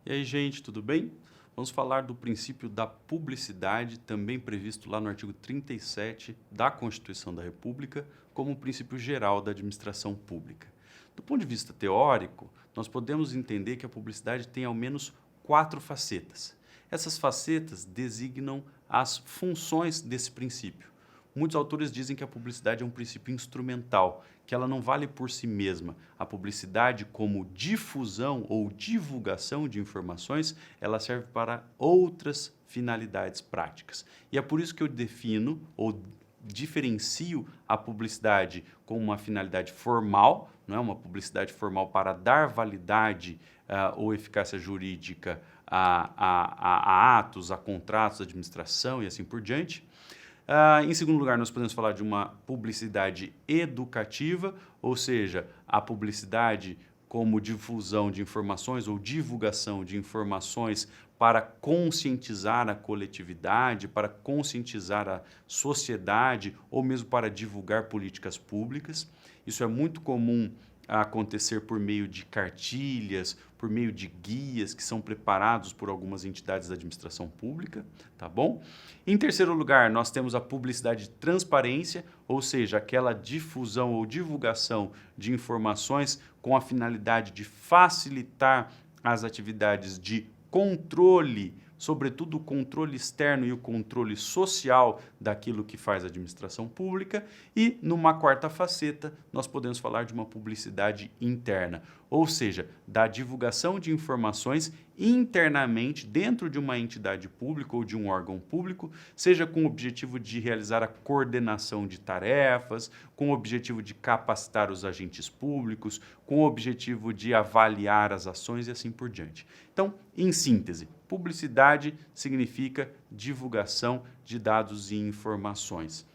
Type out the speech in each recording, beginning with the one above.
E aí, gente, tudo bem? Vamos falar do princípio da publicidade, também previsto lá no artigo 37 da Constituição da República, como um princípio geral da administração pública. Do ponto de vista teórico, nós podemos entender que a publicidade tem ao menos 4 facetas. Essas facetas designam as funções desse princípio. Muitos autores dizem que a publicidade é um princípio instrumental, que ela não vale por si mesma. A publicidade, como difusão ou divulgação de informações, ela serve para outras finalidades práticas. E é por isso que eu defino ou diferencio a publicidade como uma finalidade formal, não é uma publicidade formal para dar validade ou eficácia jurídica a atos, a contratos, a administração e assim por diante. Em segundo lugar, nós podemos falar de uma publicidade educativa, ou seja, a publicidade como difusão de informações ou divulgação de informações para conscientizar a coletividade, para conscientizar a sociedade ou mesmo para divulgar políticas públicas. Isso é muito comum acontecer por meio de cartilhas, por meio de guias que são preparados por algumas entidades da administração pública, tá bom? Em terceiro lugar, nós temos a publicidade de transparência, ou seja, aquela difusão ou divulgação de informações com a finalidade de facilitar as atividades de controle, sobretudo o controle externo e o controle social daquilo que faz a administração pública. E, numa quarta faceta, nós podemos falar de uma publicidade interna, ou seja, da divulgação de informações internamente dentro de uma entidade pública ou de um órgão público, seja com o objetivo de realizar a coordenação de tarefas, com o objetivo de capacitar os agentes públicos, com o objetivo de avaliar as ações e assim por diante. Então, em síntese, publicidade significa divulgação de dados e informações.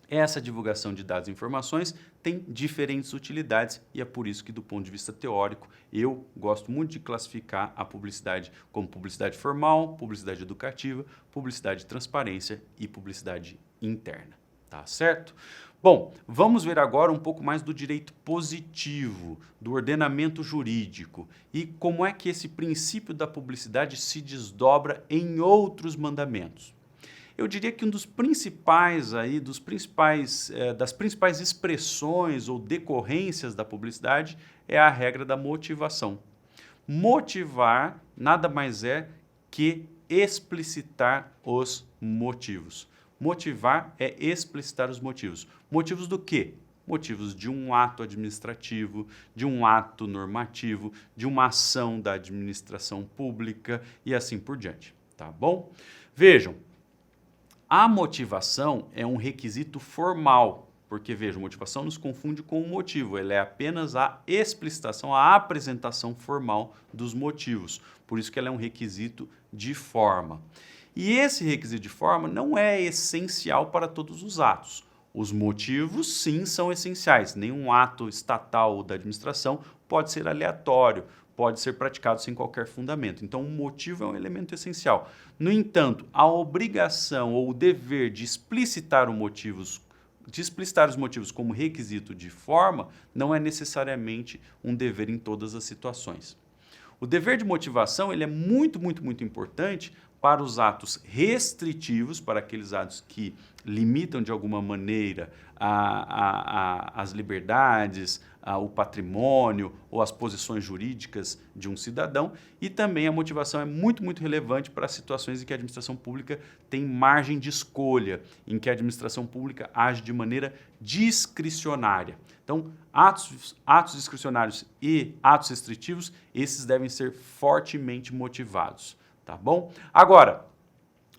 Essa divulgação de dados e informações tem diferentes utilidades e é por isso que, do ponto de vista teórico, eu gosto muito de classificar a publicidade como publicidade formal, publicidade educativa, publicidade de transparência e publicidade interna. Tá certo? Bom, vamos ver agora um pouco mais do direito positivo, do ordenamento jurídico e como é que esse princípio da publicidade se desdobra em outros mandamentos. Eu diria que das principais expressões ou decorrências da publicidade é a regra da motivação. Motivar nada mais é que explicitar os motivos. Motivar é explicitar os motivos. Motivos do quê? Motivos de um ato administrativo, de um ato normativo, de uma ação da administração pública e assim por diante. Tá bom? Vejam. A motivação é um requisito formal, porque, veja, motivação nos confunde com o motivo, ela é apenas a explicitação, a apresentação formal dos motivos, por isso que ela é um requisito de forma. E esse requisito de forma não é essencial para todos os atos. Os motivos, sim, são essenciais, nenhum ato estatal ou da administração pode ser aleatório, pode ser praticado sem qualquer fundamento. Então, o motivo é um elemento essencial. No entanto, a obrigação ou o dever de explicitar os motivos como requisito de forma não é necessariamente um dever em todas as situações. O dever de motivação ele é muito importante para os atos restritivos, para aqueles atos que limitam de alguma maneira as liberdades, o patrimônio ou as posições jurídicas de um cidadão, e também a motivação é muito relevante para situações em que a administração pública tem margem de escolha, em que a administração pública age de maneira discricionária. Então, atos discricionários e atos restritivos, esses devem ser fortemente motivados, tá bom? Agora,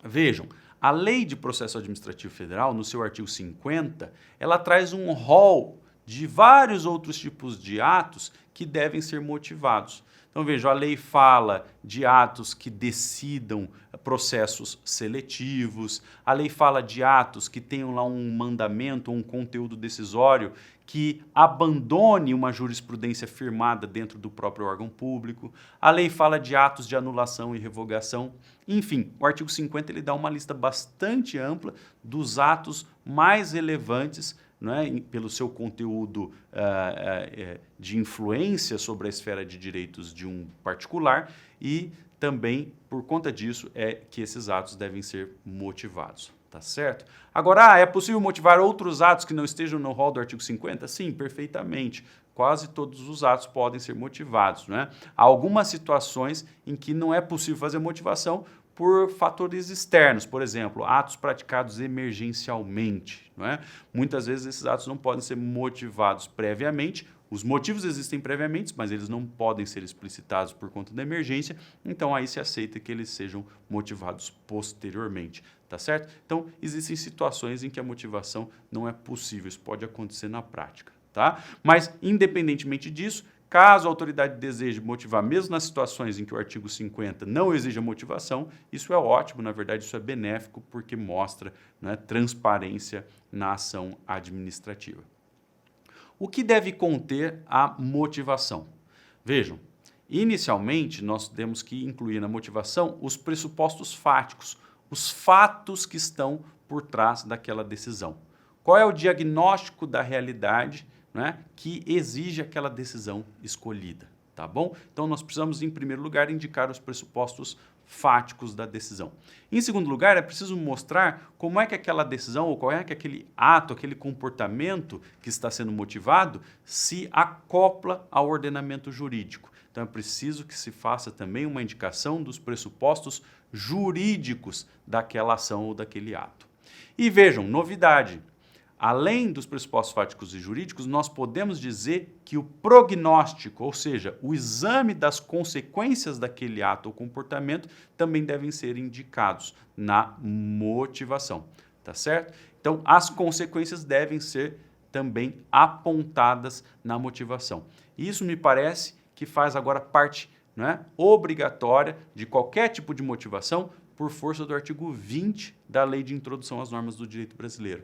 vejam, a Lei de Processo Administrativo Federal, no seu artigo 50, ela traz um rol de vários outros tipos de atos que devem ser motivados. Então, veja, a lei fala de atos que decidam processos seletivos, a lei fala de atos que tenham lá um mandamento ou um conteúdo decisório que abandone uma jurisprudência firmada dentro do próprio órgão público, a lei fala de atos de anulação e revogação. Enfim, o artigo 50 ele dá uma lista bastante ampla dos atos mais relevantes né, pelo seu conteúdo de influência sobre a esfera de direitos de um particular, e também, por conta disso, é que esses atos devem ser motivados. Tá certo? Agora, é possível motivar outros atos que não estejam no rol do artigo 50? Sim, perfeitamente. Quase todos os atos podem ser motivados, né? Há algumas situações em que não é possível fazer motivação por fatores externos, por exemplo, atos praticados emergencialmente, não é? Muitas vezes esses atos não podem ser motivados previamente. Os motivos existem previamente, mas eles não podem ser explicitados por conta da emergência, então aí se aceita que eles sejam motivados posteriormente, tá certo? Então, existem situações em que a motivação não é possível, isso pode acontecer na prática, tá? Mas, independentemente disso, caso a autoridade deseje motivar, mesmo nas situações em que o artigo 50 não exige a motivação, isso é ótimo, na verdade isso é benéfico, porque mostra, né, transparência na ação administrativa. O que deve conter a motivação? Vejam, inicialmente nós temos que incluir na motivação os pressupostos fáticos, os fatos que estão por trás daquela decisão. Qual é o diagnóstico da realidade, né, que exige aquela decisão escolhida, tá bom? Então nós precisamos, em primeiro lugar, indicar os pressupostos fáticos da decisão. Em segundo lugar, é preciso mostrar como é que aquela decisão ou qual é que aquele ato, aquele comportamento que está sendo motivado se acopla ao ordenamento jurídico. Então é preciso que se faça também uma indicação dos pressupostos jurídicos daquela ação ou daquele ato. E vejam, novidade. Além dos pressupostos fáticos e jurídicos, nós podemos dizer que o prognóstico, ou seja, o exame das consequências daquele ato ou comportamento, também devem ser indicados na motivação, tá certo? Então, as consequências devem ser também apontadas na motivação. Isso me parece que faz agora parte, né, obrigatória de qualquer tipo de motivação por força do artigo 20 da Lei de Introdução às Normas do Direito Brasileiro.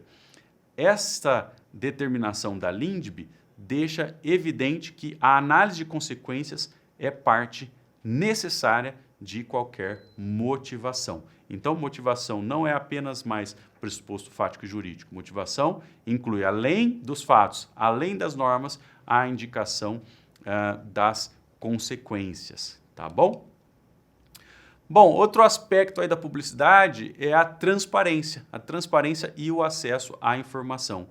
Esta determinação da LINDB deixa evidente que a análise de consequências é parte necessária de qualquer motivação. Então, motivação não é apenas mais pressuposto fático e jurídico. Motivação inclui, além dos fatos, além das normas, a indicação das consequências, tá bom? Bom, outro aspecto aí da publicidade é a transparência e o acesso à informação.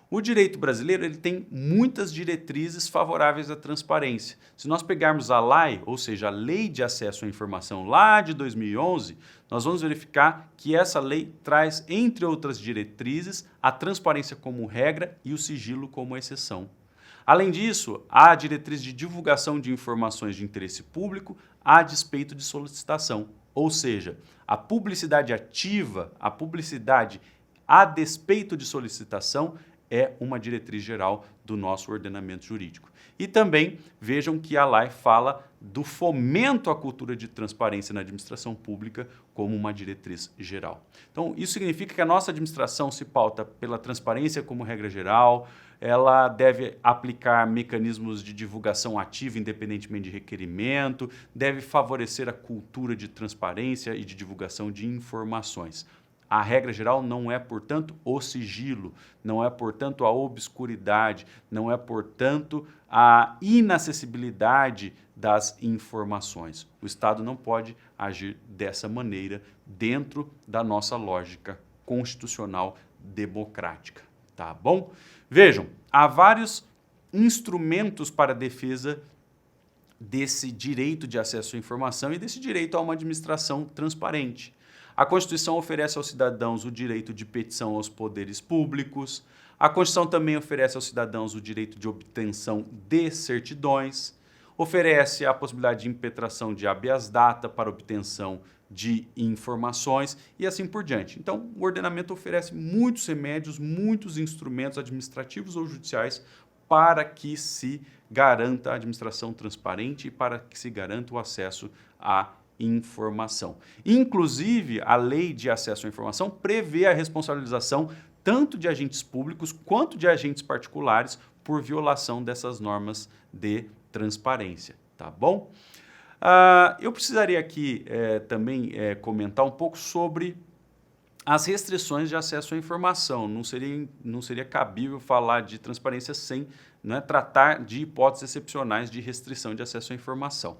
O direito brasileiro ele tem muitas diretrizes favoráveis à transparência. Se nós pegarmos a LAI, ou seja, a Lei de Acesso à Informação lá de 2011, nós vamos verificar que essa lei traz, entre outras diretrizes, a transparência como regra e o sigilo como exceção. Além disso, há a diretriz de divulgação de informações de interesse público a despeito de solicitação, ou seja, a publicidade ativa, a publicidade a despeito de solicitação é uma diretriz geral do nosso ordenamento jurídico. E também vejam que a LAI fala do fomento à cultura de transparência na administração pública como uma diretriz geral. Então, isso significa que a nossa administração se pauta pela transparência como regra geral, ela deve aplicar mecanismos de divulgação ativa independentemente de requerimento, deve favorecer a cultura de transparência e de divulgação de informações. A regra geral não é, portanto, o sigilo, não é, portanto, a obscuridade, não é, portanto, a inacessibilidade das informações. O Estado não pode agir dessa maneira dentro da nossa lógica constitucional democrática, tá bom? Vejam, há vários instrumentos para a defesa desse direito de acesso à informação e desse direito a uma administração transparente. A Constituição oferece aos cidadãos o direito de petição aos poderes públicos. A Constituição também oferece aos cidadãos o direito de obtenção de certidões. Oferece a possibilidade de impetração de habeas data para obtenção de informações e assim por diante. Então, o ordenamento oferece muitos remédios, muitos instrumentos administrativos ou judiciais para que se garanta a administração transparente e para que se garanta o acesso à informação. Inclusive, a Lei de Acesso à Informação prevê a responsabilização tanto de agentes públicos quanto de agentes particulares por violação dessas normas de transparência, tá bom? Eu precisaria aqui também comentar um pouco sobre as restrições de acesso à informação. Não seria cabível falar de transparência sem, né, tratar de hipóteses excepcionais de restrição de acesso à informação.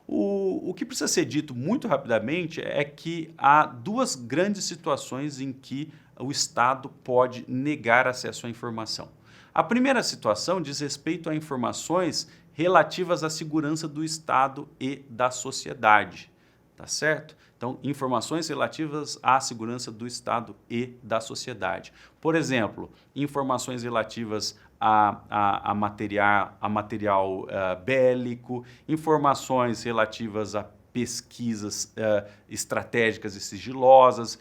O que precisa ser dito muito rapidamente é que há duas grandes situações em que o Estado pode negar acesso à informação. A primeira situação diz respeito a informações relativas à segurança do Estado e da sociedade, tá certo? Então, informações relativas à segurança do Estado e da sociedade. Por exemplo, informações relativas a material bélico, informações relativas a pesquisas estratégicas e sigilosas,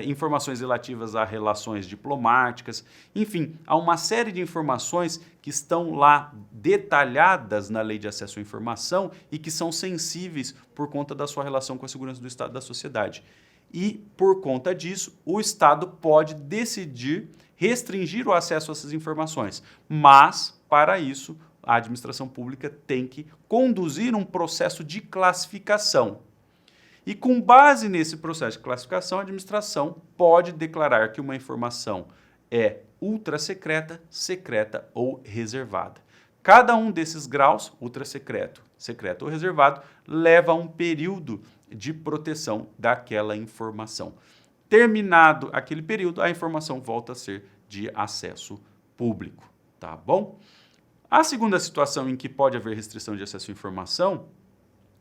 informações relativas a relações diplomáticas, enfim, há uma série de informações que estão lá detalhadas na Lei de Acesso à Informação e que são sensíveis por conta da sua relação com a segurança do Estado e da sociedade. E, por conta disso, o Estado pode decidir restringir o acesso a essas informações, mas, para isso, a administração pública tem que conduzir um processo de classificação. E com base nesse processo de classificação, a administração pode declarar que uma informação é ultrasecreta, secreta ou reservada. Cada um desses graus, ultrasecreto, secreto ou reservado, leva a um período de proteção daquela informação. Terminado aquele período, a informação volta a ser de acesso público, tá bom? A segunda situação em que pode haver restrição de acesso à informação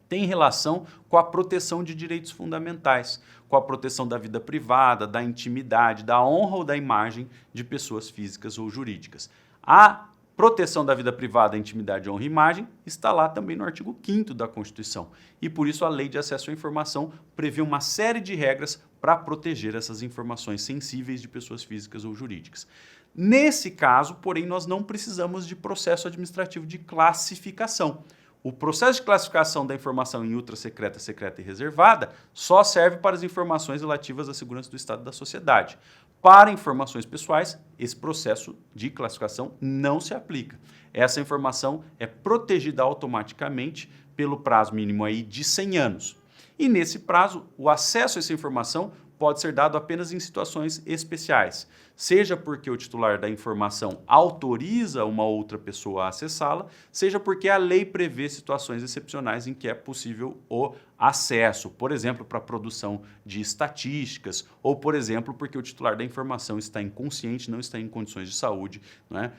tem relação com a proteção de direitos fundamentais, com a proteção da vida privada, da intimidade, da honra ou da imagem de pessoas físicas ou jurídicas. A proteção da vida privada, intimidade, honra e imagem está lá também no artigo 5º da Constituição. E por isso a Lei de Acesso à Informação prevê uma série de regras para proteger essas informações sensíveis de pessoas físicas ou jurídicas. Nesse caso, porém, nós não precisamos de processo administrativo de classificação. O processo de classificação da informação em ultrasecreta, secreta e reservada só serve para as informações relativas à segurança do Estado e da sociedade. Para informações pessoais, esse processo de classificação não se aplica. Essa informação é protegida automaticamente pelo prazo mínimo aí de 100 anos. E nesse prazo, o acesso a essa informação pode ser dado apenas em situações especiais, seja porque o titular da informação autoriza uma outra pessoa a acessá-la, seja porque a lei prevê situações excepcionais em que é possível o acesso, por exemplo, para a produção de estatísticas, ou, por exemplo, porque o titular da informação está inconsciente, não está em condições de saúde, não é?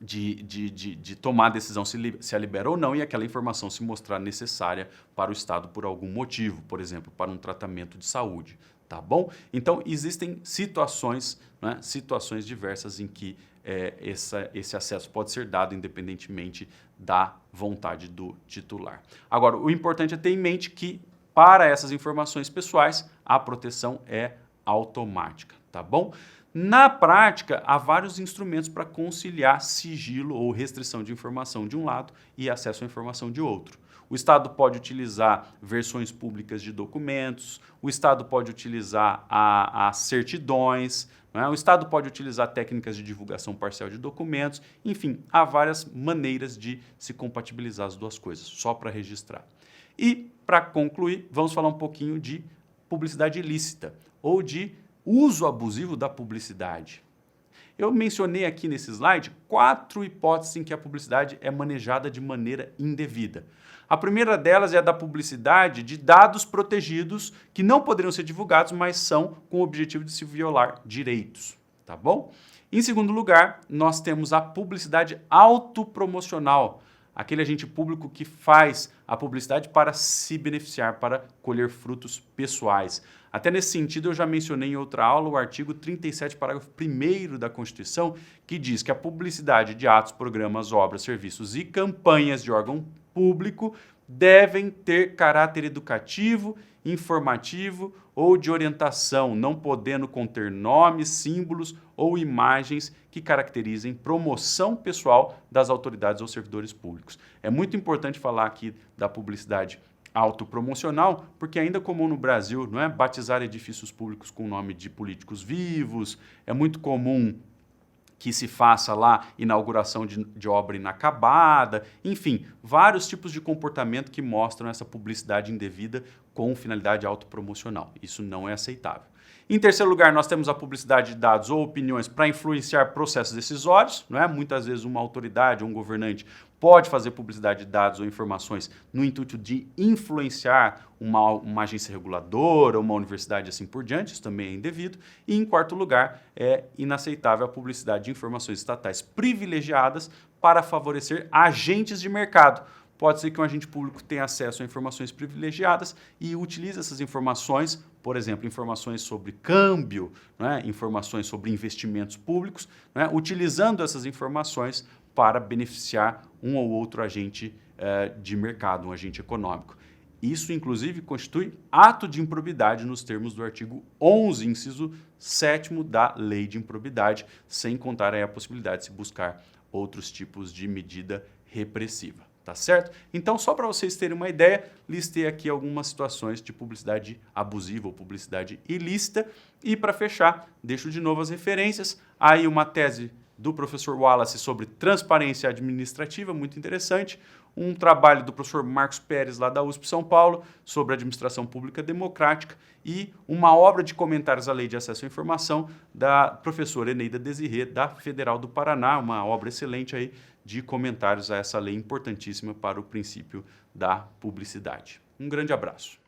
De tomar a decisão se a libera ou não e aquela informação se mostrar necessária para o Estado por algum motivo, por exemplo, para um tratamento de saúde, tá bom? Então, existem situações, né, situações diversas em que esse acesso pode ser dado independentemente da vontade do titular. Agora, o importante é ter em mente que, para essas informações pessoais, a proteção é automática, tá bom? Na prática, há vários instrumentos para conciliar sigilo ou restrição de informação de um lado e acesso à informação de outro. O Estado pode utilizar versões públicas de documentos, o Estado pode utilizar as certidões, né? O Estado pode utilizar técnicas de divulgação parcial de documentos, enfim, há várias maneiras de se compatibilizar as duas coisas, só para registrar. E, para concluir, vamos falar um pouquinho de publicidade ilícita ou de uso abusivo da publicidade. Eu mencionei aqui nesse slide 4 hipóteses em que a publicidade é manejada de maneira indevida. A primeira delas é a da publicidade de dados protegidos que não poderiam ser divulgados, mas são com o objetivo de se violar direitos, tá bom? Em segundo lugar, nós temos a publicidade autopromocional, aquele agente público que faz a publicidade para se beneficiar, para colher frutos pessoais. Até nesse sentido, eu já mencionei em outra aula o artigo 37, parágrafo 1º da Constituição, que diz que a publicidade de atos, programas, obras, serviços e campanhas de órgão público devem ter caráter educativo, informativo ou de orientação, não podendo conter nomes, símbolos ou imagens que caracterizem promoção pessoal das autoridades ou servidores públicos. É muito importante falar aqui da publicidade autopromocional, porque ainda comum no Brasil, não é, batizar edifícios públicos com o nome de políticos vivos, é muito comum que se faça lá inauguração de obra inacabada, enfim, vários tipos de comportamento que mostram essa publicidade indevida com finalidade autopromocional. Isso não é aceitável. Em terceiro lugar, nós temos a publicidade de dados ou opiniões para influenciar processos decisórios, não é? Muitas vezes uma autoridade ou um governante pode fazer publicidade de dados ou informações no intuito de influenciar uma agência reguladora, uma universidade e assim por diante, isso também é indevido. E em quarto lugar, é inaceitável a publicidade de informações estatais privilegiadas para favorecer agentes de mercado. Pode ser que um agente público tenha acesso a informações privilegiadas e utilize essas informações, por exemplo, informações sobre câmbio, né, informações sobre investimentos públicos, né, utilizando essas informações para beneficiar um ou outro agente de mercado, um agente econômico. Isso, inclusive, constitui ato de improbidade nos termos do artigo 11, inciso 7º da Lei de Improbidade, sem contar aí a possibilidade de se buscar outros tipos de medida repressiva. Tá certo? Então, só para vocês terem uma ideia, listei aqui algumas situações de publicidade abusiva ou publicidade ilícita. E para fechar, deixo de novo as referências. Aí uma tese do professor Wallace sobre transparência administrativa, muito interessante. Um trabalho do professor Marcos Pérez, lá da USP São Paulo, sobre administração pública democrática. E uma obra de comentários à Lei de Acesso à Informação da professora Eneida Desirê, da Federal do Paraná, uma obra excelente aí de comentários a essa lei importantíssima para o princípio da publicidade. Um grande abraço.